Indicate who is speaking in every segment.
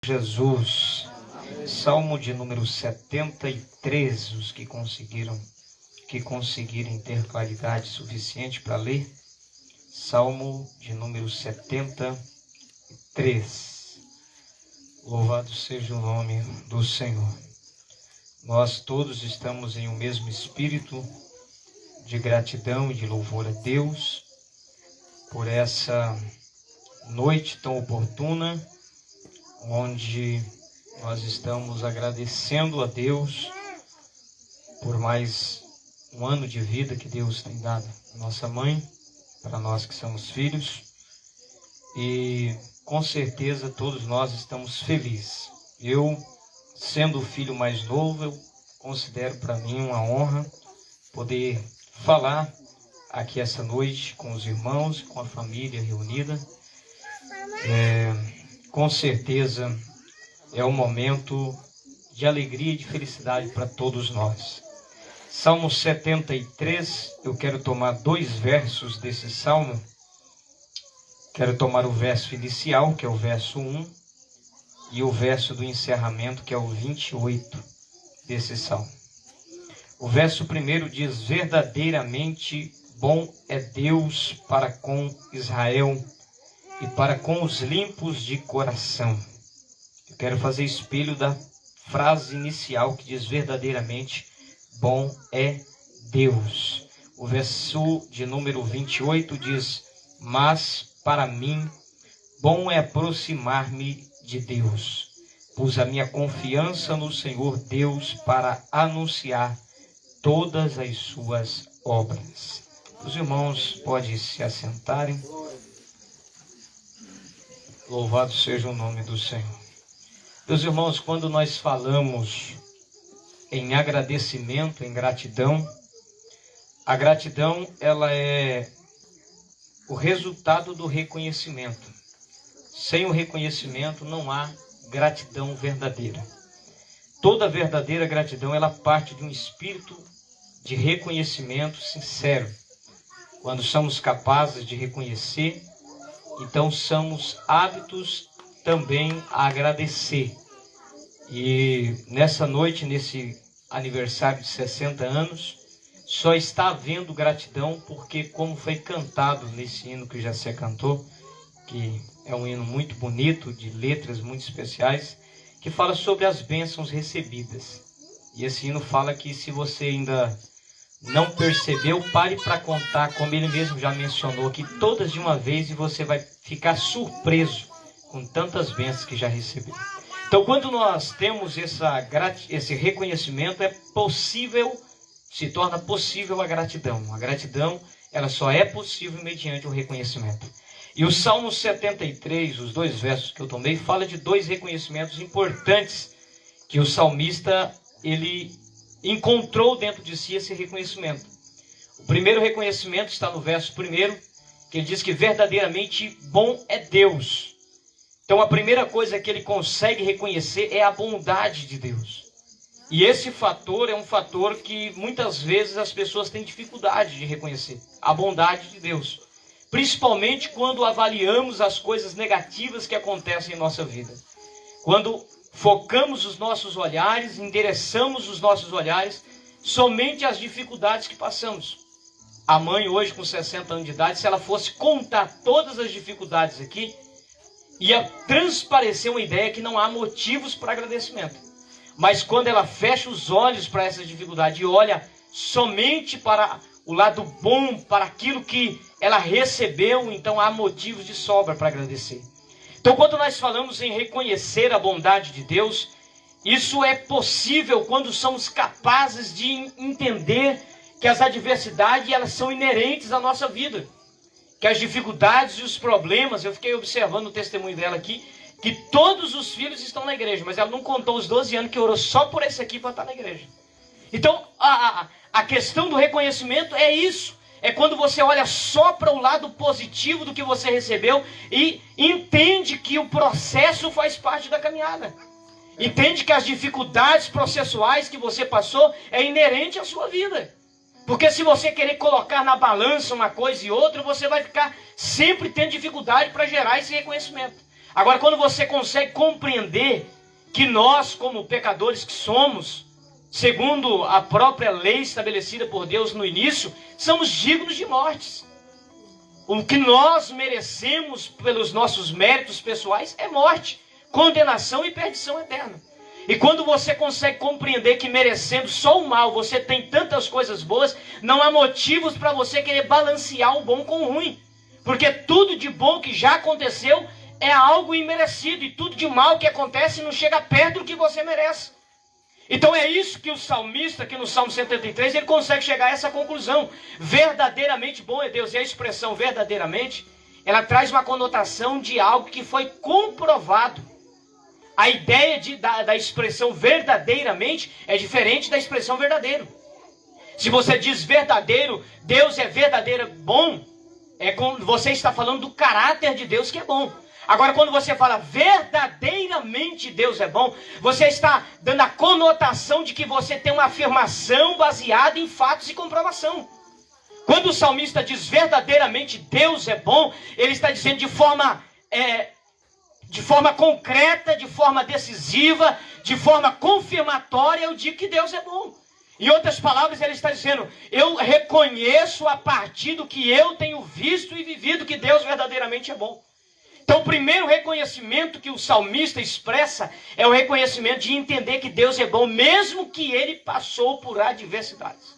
Speaker 1: Jesus, Salmo de número 73, os que conseguirem ter claridade suficiente para ler, Salmo de número 73. Louvado seja o nome do Senhor. Nós todos estamos em um mesmo espírito de gratidão e de louvor a Deus por essa noite tão oportuna, onde nós estamos agradecendo a Deus por mais um ano de vida que Deus tem dado à nossa mãe, para nós que somos filhos, e com certeza todos nós estamos felizes. Eu, sendo o filho mais novo, eu considero para mim uma honra poder falar aqui essa noite com os irmãos, com a família reunida. Com certeza é um momento de alegria e de felicidade para todos nós. Salmo 73, eu quero tomar 2 versos desse salmo. Quero tomar o verso inicial, que é o verso 1, e o verso do encerramento, que é o 28 desse salmo. O verso 1 diz: verdadeiramente bom é Deus para com Israel e para com os limpos de coração. Eu quero fazer espelho da frase inicial que diz: verdadeiramente bom é Deus. O verso de número 28 diz: mas para mim bom é aproximar-me de Deus. Pus a minha confiança no Senhor Deus para anunciar todas as suas obras. Os irmãos podem se assentarem. Louvado seja o nome do Senhor. Meus irmãos, quando nós falamos em agradecimento, em gratidão, a gratidão ela é o resultado do reconhecimento. Sem o reconhecimento não há gratidão verdadeira. Toda verdadeira gratidão ela parte de um espírito de reconhecimento sincero. Quando somos capazes de reconhecer, então somos aptos também a agradecer. E nessa noite, nesse aniversário de 60 anos, só está havendo gratidão porque, como foi cantado nesse hino que já se cantou, que é um hino muito bonito, de letras muito especiais, que fala sobre as bênçãos recebidas. E esse hino fala que se você ainda não percebeu, pare para contar, como ele mesmo já mencionou aqui, todas de uma vez, e você vai ficar surpreso com tantas bênçãos que já recebeu. Então, quando nós temos esse reconhecimento, é possível, se torna possível a gratidão. A gratidão, ela só é possível mediante o reconhecimento. E o Salmo 73, os 2 versos que eu tomei, fala de 2 reconhecimentos importantes que o salmista, ele encontrou dentro de si esse reconhecimento. O primeiro reconhecimento está no verso 1, que ele diz que verdadeiramente bom é Deus. Então a primeira coisa que ele consegue reconhecer é a bondade de Deus. E esse fator é um fator que muitas vezes as pessoas têm dificuldade de reconhecer. A bondade de Deus. Principalmente quando avaliamos as coisas negativas que acontecem em nossa vida. Quando focamos os nossos olhares, endereçamos os nossos olhares somente às dificuldades que passamos. A mãe hoje com 60 anos de idade, se ela fosse contar todas as dificuldades aqui, ia transparecer uma ideia que não há motivos para agradecimento. Mas quando ela fecha os olhos para essa dificuldade e olha somente para o lado bom, para aquilo que ela recebeu, então há motivos de sobra para agradecer. Então, quando nós falamos em reconhecer a bondade de Deus, isso é possível quando somos capazes de entender que as adversidades elas são inerentes à nossa vida. Que as dificuldades e os problemas, eu fiquei observando o testemunho dela aqui, que todos os filhos estão na igreja, mas ela não contou os 12 anos que orou só por esse aqui para estar na igreja. Então, a questão do reconhecimento é isso. É quando você olha só para o lado positivo do que você recebeu e entende que o processo faz parte da caminhada. Entende que as dificuldades processuais que você passou é inerente à sua vida. Porque se você querer colocar na balança uma coisa e outra, você vai ficar sempre tendo dificuldade para gerar esse reconhecimento. Agora, quando você consegue compreender que nós, como pecadores que somos, segundo a própria lei estabelecida por Deus no início, somos dignos de mortes. O que nós merecemos pelos nossos méritos pessoais é morte, condenação e perdição eterna. E quando você consegue compreender que merecendo só o mal, você tem tantas coisas boas, não há motivos para você querer balancear o bom com o ruim. Porque tudo de bom que já aconteceu é algo imerecido, e tudo de mal que acontece não chega perto do que você merece. Então é isso que o salmista, aqui no Salmo 133, ele consegue chegar a essa conclusão. Verdadeiramente bom é Deus. E a expressão verdadeiramente, ela traz uma conotação de algo que foi comprovado. A ideia da expressão verdadeiramente é diferente da expressão verdadeiro. Se você diz verdadeiro, Deus é verdadeiro bom, você está falando do caráter de Deus que é bom. Agora, quando você fala verdadeiramente Deus é bom, você está dando a conotação de que você tem uma afirmação baseada em fatos e comprovação. Quando o salmista diz verdadeiramente Deus é bom, ele está dizendo de forma concreta, de forma decisiva, de forma confirmatória, eu digo que Deus é bom. Em outras palavras, ele está dizendo, eu reconheço a partir do que eu tenho visto e vivido que Deus verdadeiramente é bom. Então, o primeiro reconhecimento que o salmista expressa é o reconhecimento de entender que Deus é bom, mesmo que ele passou por adversidades.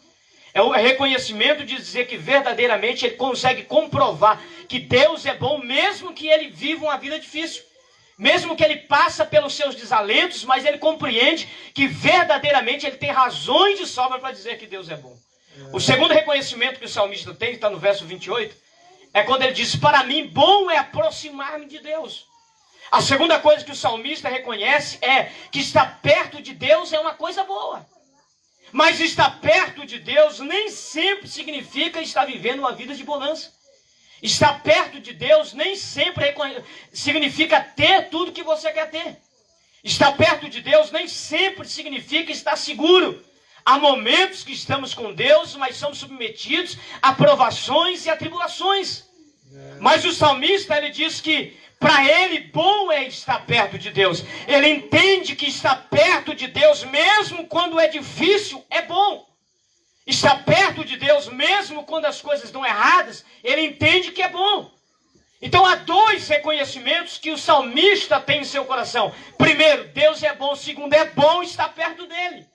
Speaker 1: É o reconhecimento de dizer que verdadeiramente ele consegue comprovar que Deus é bom, mesmo que ele viva uma vida difícil. Mesmo que ele passa pelos seus desalentos, mas ele compreende que verdadeiramente ele tem razões de sobra para dizer que Deus é bom. O segundo reconhecimento que o salmista tem, que está no verso 28, é quando ele diz, para mim bom é aproximar-me de Deus. A segunda coisa que o salmista reconhece é que estar perto de Deus é uma coisa boa. Mas estar perto de Deus nem sempre significa estar vivendo uma vida de bonança. Estar perto de Deus nem sempre significa ter tudo que você quer ter. Estar perto de Deus nem sempre significa estar seguro. Há momentos que estamos com Deus, mas somos submetidos a provações e a tribulações. Mas o salmista, ele diz que para ele bom é estar perto de Deus. Ele entende que estar perto de Deus, mesmo quando é difícil, é bom. Estar perto de Deus, mesmo quando as coisas estão erradas, ele entende que é bom. Então há dois reconhecimentos que o salmista tem em seu coração. Primeiro, Deus é bom. Segundo, é bom estar perto dele.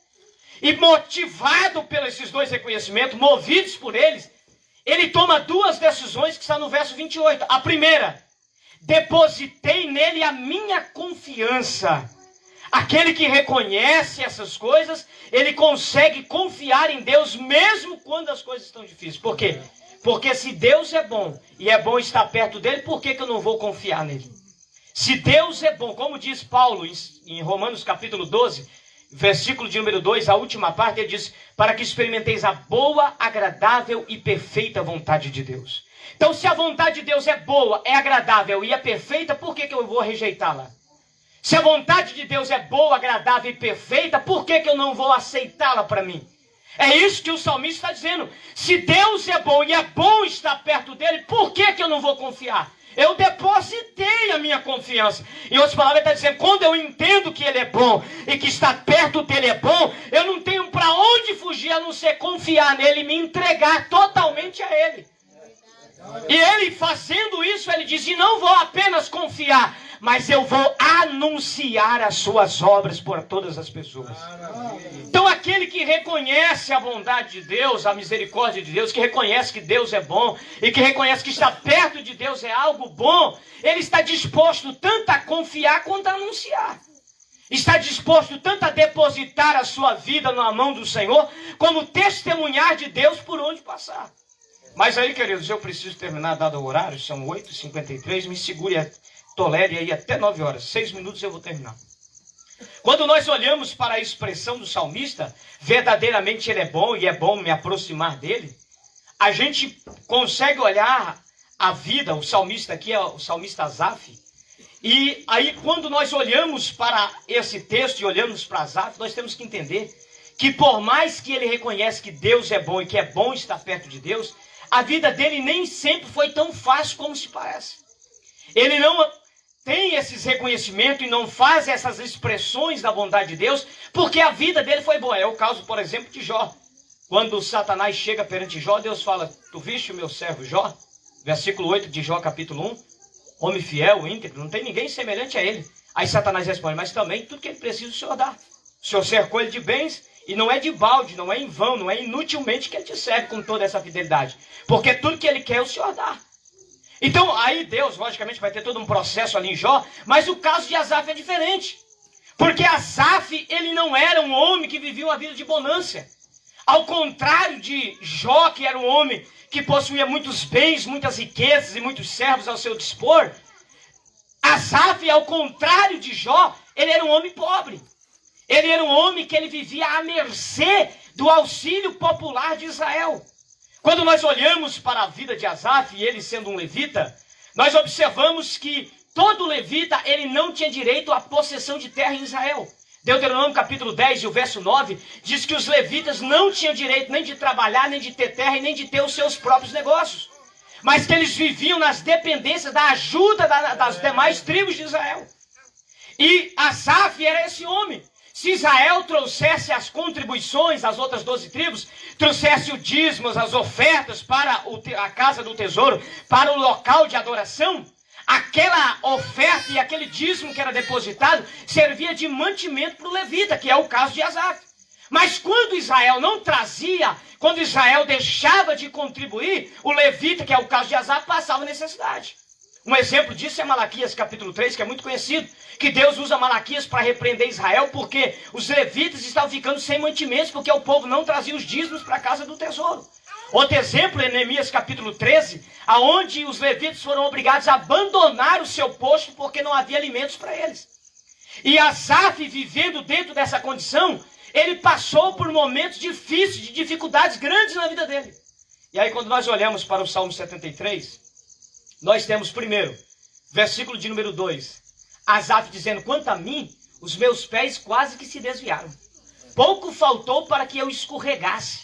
Speaker 1: E motivado por esses dois reconhecimentos, movidos por eles, ele toma duas decisões que estão no verso 28. A primeira, depositei nele a minha confiança. Aquele que reconhece essas coisas, ele consegue confiar em Deus mesmo quando as coisas estão difíceis. Por quê? Porque se Deus é bom e é bom estar perto dele, por que eu não vou confiar nele? Se Deus é bom, como diz Paulo em Romanos capítulo 12, versículo de número 2, a última parte, ele diz, para que experimenteis a boa, agradável e perfeita vontade de Deus. Então, se a vontade de Deus é boa, é agradável e é perfeita, por que eu vou rejeitá-la? Se a vontade de Deus é boa, agradável e perfeita, por que eu não vou aceitá-la para mim? É isso que o salmista está dizendo. Se Deus é bom e é bom estar perto dele, por que eu não vou confiar? Eu depositei a minha confiança. Em outras palavras, ele está dizendo, quando eu entendo que ele é bom e que estar perto dele é bom, eu não tenho para onde fugir a não ser confiar nele e me entregar totalmente a ele. E ele fazendo isso, ele diz, e não vou apenas confiar, mas eu vou anunciar as suas obras por todas as pessoas. Então aquele que reconhece a bondade de Deus, a misericórdia de Deus, que reconhece que Deus é bom, e que reconhece que estar perto de Deus é algo bom, ele está disposto tanto a confiar quanto a anunciar. Está disposto tanto a depositar a sua vida na mão do Senhor, como testemunhar de Deus por onde passar. Mas aí, queridos, eu preciso terminar, dado o horário, são 8h53, me segure, tolere aí até 9 horas, 6 minutos eu vou terminar. Quando nós olhamos para a expressão do salmista, verdadeiramente ele é bom e é bom me aproximar dele, a gente consegue olhar a vida, o salmista aqui é o salmista Asaf, e aí quando nós olhamos para esse texto e olhamos para Asaf, nós temos que entender que por mais que ele reconhece que Deus é bom e que é bom estar perto de Deus, a vida dele nem sempre foi tão fácil como se parece. Ele não tem esses reconhecimentos e não faz essas expressões da bondade de Deus, porque a vida dele foi boa. É o caso, por exemplo, de Jó. Quando Satanás chega perante Jó, Deus fala, tu viste o meu servo Jó? Versículo 8 de Jó, capítulo 1. Homem fiel, íntegro, não tem ninguém semelhante a ele. Aí Satanás responde, mas também tudo que ele precisa o Senhor dá. O Senhor cercou ele de bens e não é de balde, não é em vão, não é inutilmente que ele te serve com toda essa fidelidade. Porque tudo que ele quer o Senhor dá. Então aí Deus, logicamente, vai ter todo um processo ali em Jó, mas o caso de Asaf é diferente. Porque Asaf, ele não era um homem que vivia uma vida de bonança. Ao contrário de Jó, que era um homem que possuía muitos bens, muitas riquezas e muitos servos ao seu dispor, Asaf, ao contrário de Jó, ele era um homem pobre. Ele era um homem que ele vivia à mercê do auxílio popular de Israel. Quando nós olhamos para a vida de Asaf, e ele sendo um levita, nós observamos que todo levita, ele não tinha direito à possessão de terra em Israel. Deuteronômio capítulo 10 e o verso 9 diz que os levitas não tinham direito nem de trabalhar, nem de ter terra e nem de ter os seus próprios negócios. Mas que eles viviam nas dependências da ajuda das demais tribos de Israel. E Asaf era esse homem. Se Israel trouxesse as contribuições, as outras 12 tribos, trouxesse o dízimos, as ofertas para a casa do tesouro, para o local de adoração, aquela oferta e aquele dízimo que era depositado servia de mantimento para o levita, que é o caso de Asaf. Mas quando Israel não trazia, quando Israel deixava de contribuir, o levita, que é o caso de Asaf, passava necessidade. Um exemplo disso é Malaquias capítulo 3, que é muito conhecido, que Deus usa Malaquias para repreender Israel, porque os levitas estavam ficando sem mantimentos, porque o povo não trazia os dízimos para a casa do tesouro. Outro exemplo é Neemias capítulo 13, aonde os levitas foram obrigados a abandonar o seu posto, porque não havia alimentos para eles. E Asaf, vivendo dentro dessa condição, ele passou por momentos difíceis, de dificuldades grandes na vida dele. E aí quando nós olhamos para o Salmo 73, nós temos primeiro, versículo de número 2, Asaf dizendo, quanto a mim, os meus pés quase que se desviaram. Pouco faltou para que eu escorregasse.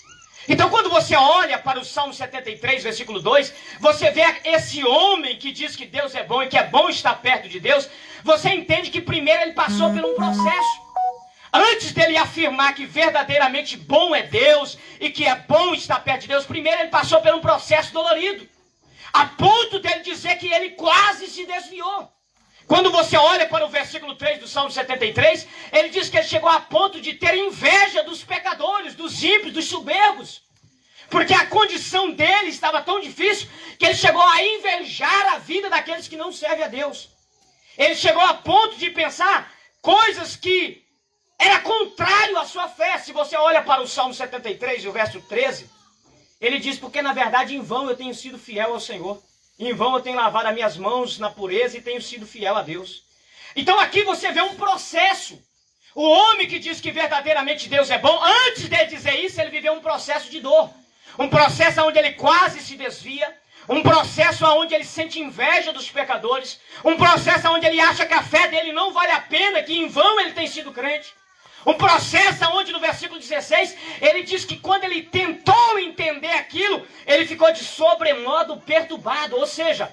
Speaker 1: Então quando você olha para o Salmo 73, versículo 2, você vê esse homem que diz que Deus é bom e que é bom estar perto de Deus, você entende que primeiro ele passou por um processo. Antes dele afirmar que verdadeiramente bom é Deus e que é bom estar perto de Deus, primeiro ele passou por um processo dolorido. A ponto dele dizer que ele quase se desviou. Quando você olha para o versículo 3 do Salmo 73, ele diz que ele chegou a ponto de ter inveja dos pecadores, dos ímpios, dos soberbos. Porque a condição dele estava tão difícil que ele chegou a invejar a vida daqueles que não servem a Deus. Ele chegou a ponto de pensar coisas que era contrário à sua fé. Se você olha para o Salmo 73 e o verso 13, ele diz, porque na verdade em vão eu tenho sido fiel ao Senhor. Em vão eu tenho lavado as minhas mãos na pureza e tenho sido fiel a Deus. Então aqui você vê um processo. O homem que diz que verdadeiramente Deus é bom, antes de dizer isso, ele viveu um processo de dor. Um processo onde ele quase se desvia. Um processo onde ele sente inveja dos pecadores. Um processo onde ele acha que a fé dele não vale a pena, que em vão ele tem sido crente. Um processo onde no versículo 16, ele diz que quando ele tentou entender aquilo, ele ficou de sobremodo perturbado. Ou seja,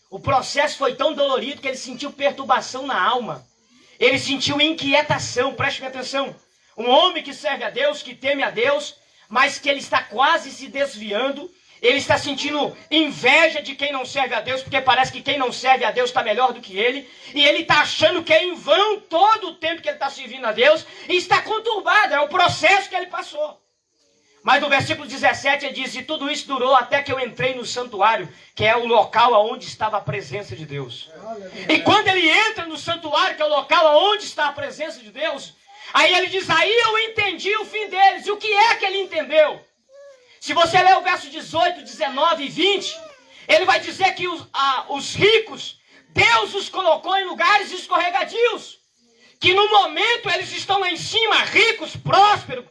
Speaker 1: o processo foi tão dolorido que ele sentiu perturbação na alma. Ele sentiu inquietação, preste atenção. Um homem que serve a Deus, que teme a Deus, mas que ele está quase se desviando. Ele está sentindo inveja de quem não serve a Deus, porque parece que quem não serve a Deus está melhor do que ele. E ele está achando que é em vão todo o tempo que ele está servindo a Deus. E está conturbado, é o processo que ele passou. Mas no versículo 17 ele diz, e tudo isso durou até que eu entrei no santuário, que é o local onde estava a presença de Deus. E quando ele entra no santuário, que é o local onde está a presença de Deus, aí ele diz, aí eu entendi o fim deles. E o que é que ele entendeu? Se você ler o verso 18, 19 e 20, ele vai dizer que os ricos, Deus os colocou em lugares escorregadios. Que no momento eles estão lá em cima, ricos, prósperos,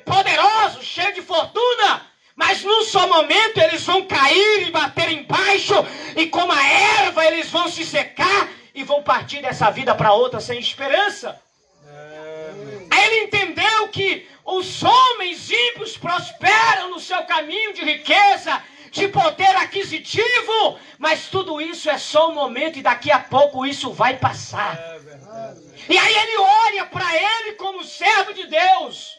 Speaker 1: poderosos, cheios de fortuna. Mas num só momento eles vão cair e bater embaixo. E como a erva eles vão se secar e vão partir dessa vida para outra sem esperança. Aí ele entendeu que os homens ímpios prosperam no seu caminho de riqueza, de poder aquisitivo, mas tudo isso é só um momento e daqui a pouco isso vai passar. E aí ele olha para ele como servo de Deus.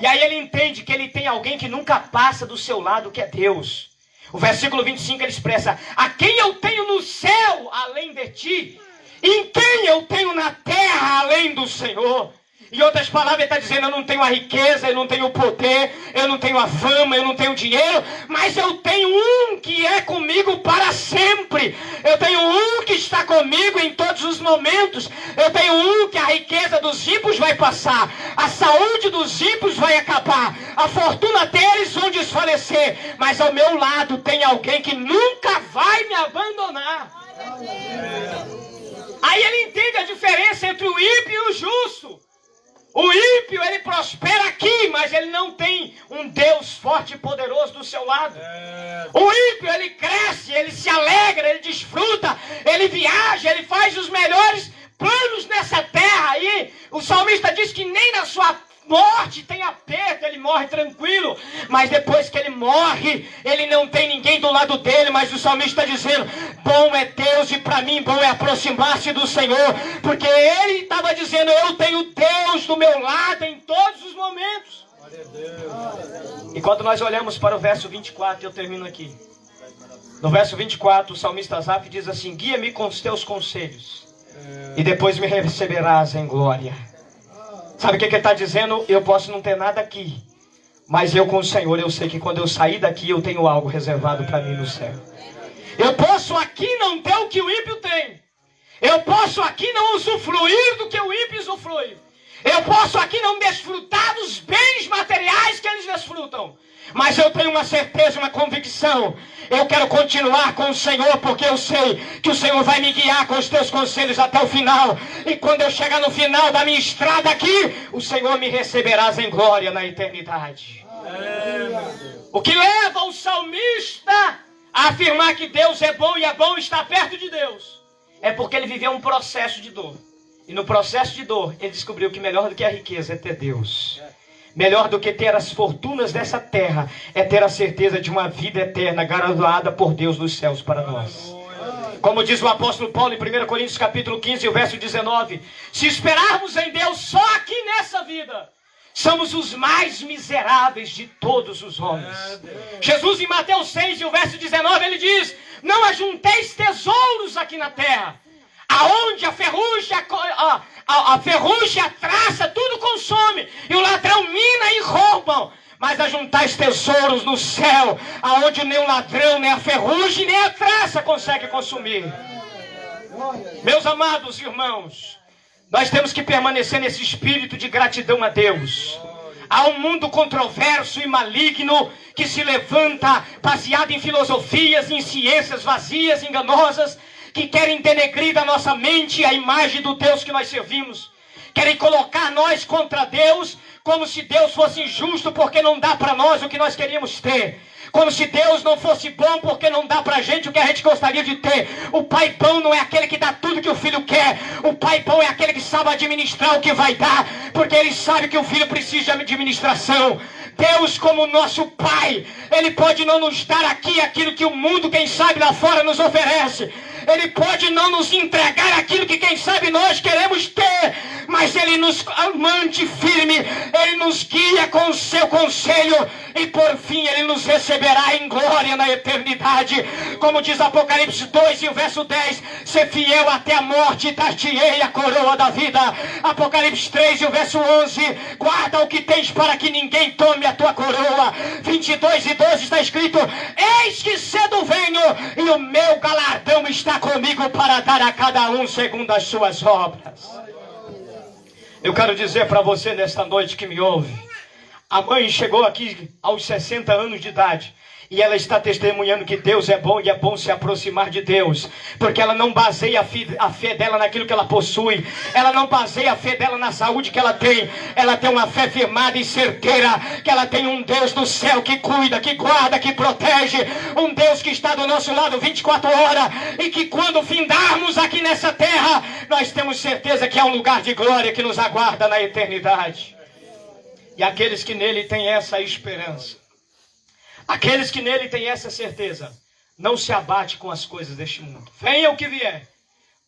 Speaker 1: E aí ele entende que ele tem alguém que nunca passa do seu lado, que é Deus. O versículo 25 ele expressa: a quem eu tenho no céu além de ti, e em quem eu tenho na terra além do Senhor. Em outras palavras, ele está dizendo: eu não tenho a riqueza, eu não tenho o poder, eu não tenho a fama, eu não tenho o dinheiro, mas eu tenho um que é comigo para sempre. Eu tenho um que está comigo em todos os momentos. Eu tenho um que a riqueza dos ímpios vai passar, a saúde dos ímpios vai acabar, a fortuna deles vão desfalecer, mas ao meu lado tem alguém que nunca vai me abandonar. Aí ele entende a diferença entre o ímpio e o justo. O ímpio, ele prospera aqui, mas ele não tem um Deus forte e poderoso do seu lado. O ímpio, ele cresce, ele se alegra, ele desfruta, ele viaja, ele faz os melhores planos nessa terra. E o salmista diz que nem na sua morte tem aperto, ele morre tranquilo, mas depois que ele morre, ele não tem ninguém do lado dele. Mas o salmista está dizendo: bom é Deus e para mim bom é aproximar-se do Senhor, porque ele estava dizendo: eu tenho Deus do meu lado em todos os momentos. E quando nós olhamos para o verso 24, eu termino aqui. No verso 24, o salmista Asaf diz assim: guia-me com os teus conselhos e depois me receberás em glória. Sabe o que ele está dizendo? Eu posso não ter nada aqui, mas eu com o Senhor, eu sei que quando eu sair daqui, eu tenho algo reservado para mim no céu. Eu posso aqui não ter o que o ímpio tem. Eu posso aqui não usufruir do que o ímpio usufrui. Eu posso aqui não desfrutar dos bens materiais que eles desfrutam. Mas eu tenho uma certeza, uma convicção. Eu quero continuar com o Senhor, porque eu sei que o Senhor vai me guiar com os teus conselhos até o final. E quando eu chegar no final da minha estrada aqui, o Senhor me receberás em glória na eternidade. O que leva o salmista a afirmar que Deus é bom e é bom estar perto de Deus, é porque ele viveu um processo de dor. E no processo de dor, ele descobriu que melhor do que a riqueza é ter Deus. Melhor do que ter as fortunas dessa terra é ter a certeza de uma vida eterna garantada por Deus nos céus para nós. Como diz o apóstolo Paulo em 1 Coríntios capítulo 15, o verso 19: se esperarmos em Deus só aqui nessa vida, somos os mais miseráveis de todos os homens. Jesus em Mateus 6, e o verso 19, ele diz: não ajunteis tesouros aqui na terra, aonde a ferrugem, a ferrugem, a traça, tudo consome, e o ladrão mina e roubam. Mas ajuntais tesouros no céu, aonde nem o ladrão, nem a ferrugem, nem a traça consegue consumir. Meus amados irmãos, nós temos que permanecer nesse espírito de gratidão a Deus. Há um mundo controverso e maligno que se levanta baseado em filosofias, em ciências vazias, enganosas, que querem denegrir da nossa mente a imagem do Deus que nós servimos. Querem colocar nós contra Deus, como se Deus fosse injusto porque não dá para nós o que nós queríamos ter. Como se Deus não fosse bom porque não dá pra gente o que a gente gostaria de ter. O pai bom não é aquele que dá tudo que o filho quer. O pai bom é aquele que sabe administrar o que vai dar, porque ele sabe que o filho precisa de administração. Deus, como nosso Pai, Ele pode não nos dar aqui aquilo que o mundo, quem sabe, lá fora nos oferece. Ele pode não nos entregar aquilo que, quem sabe, nós queremos ter, mas Ele nos mantém firme, Ele nos guia com o seu conselho, e por fim Ele nos receberá em glória na eternidade. Como diz Apocalipse 2 e o verso 10, ser fiel até a morte e dar-te-ei a coroa da vida. Apocalipse 3 e o verso 11, guarda o que tens para que ninguém tome a tua coroa. 22 e 12 está escrito, eis que cedo venho e o meu galardão está comigo para dar a cada um segundo as suas obras. Eu quero dizer para você nesta noite que me ouve, a mãe chegou aqui aos 60 anos de idade, e ela está testemunhando que Deus é bom e é bom se aproximar de Deus, porque ela não baseia a fé dela naquilo que ela possui, ela não baseia a fé dela na saúde que ela tem uma fé firmada e certeira, que ela tem um Deus do céu que cuida, que guarda, que protege, um Deus que está do nosso lado 24 horas, e que quando findarmos aqui nessa terra, nós temos certeza que há um lugar de glória que nos aguarda na eternidade. E aqueles que nele têm essa esperança, Aqueles que nele têm essa certeza, não se abate com as coisas deste mundo. Venha o que vier,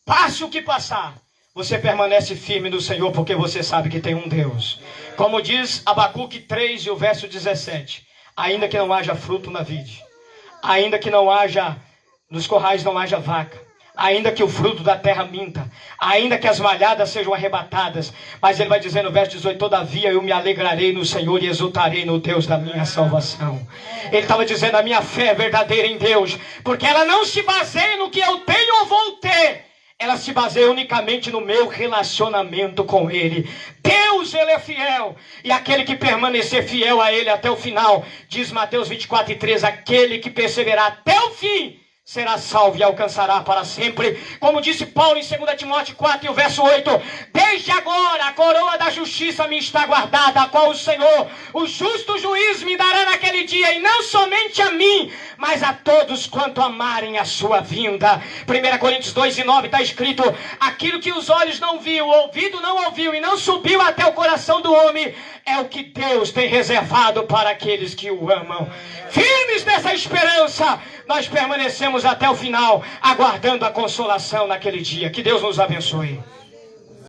Speaker 1: passe o que passar, você permanece firme no Senhor, porque você sabe que tem um Deus. Como diz Abacuque 3 e o verso 17, ainda que não haja fruto na vide, ainda que não haja, nos corrais não haja vaca, ainda que o fruto da terra minta, ainda que as malhadas sejam arrebatadas, mas ele vai dizer no verso 18, todavia eu me alegrarei no Senhor e exultarei no Deus da minha salvação. Ele estava dizendo, a minha fé é verdadeira em Deus, porque ela não se baseia no que eu tenho ou vou ter, ela se baseia unicamente no meu relacionamento com Ele. Deus, Ele é fiel, e aquele que permanecer fiel a Ele até o final, diz Mateus 24:3, aquele que perseverar até o fim, será salvo e alcançará para sempre. Como disse Paulo em 2 Timóteo 4 e o verso 8, desde agora a coroa da justiça me está guardada, a qual o Senhor, o justo juiz, me dará naquele dia, e não somente a mim, mas a todos quanto amarem a sua vinda. 1 Coríntios 2:9 está escrito, aquilo que os olhos não viu, o ouvido não ouviu e não subiu até o coração do homem, é o que Deus tem reservado para aqueles que o amam. Firmes nessa esperança, nós permanecemos até o final, aguardando a consolação naquele dia. Que Deus nos abençoe.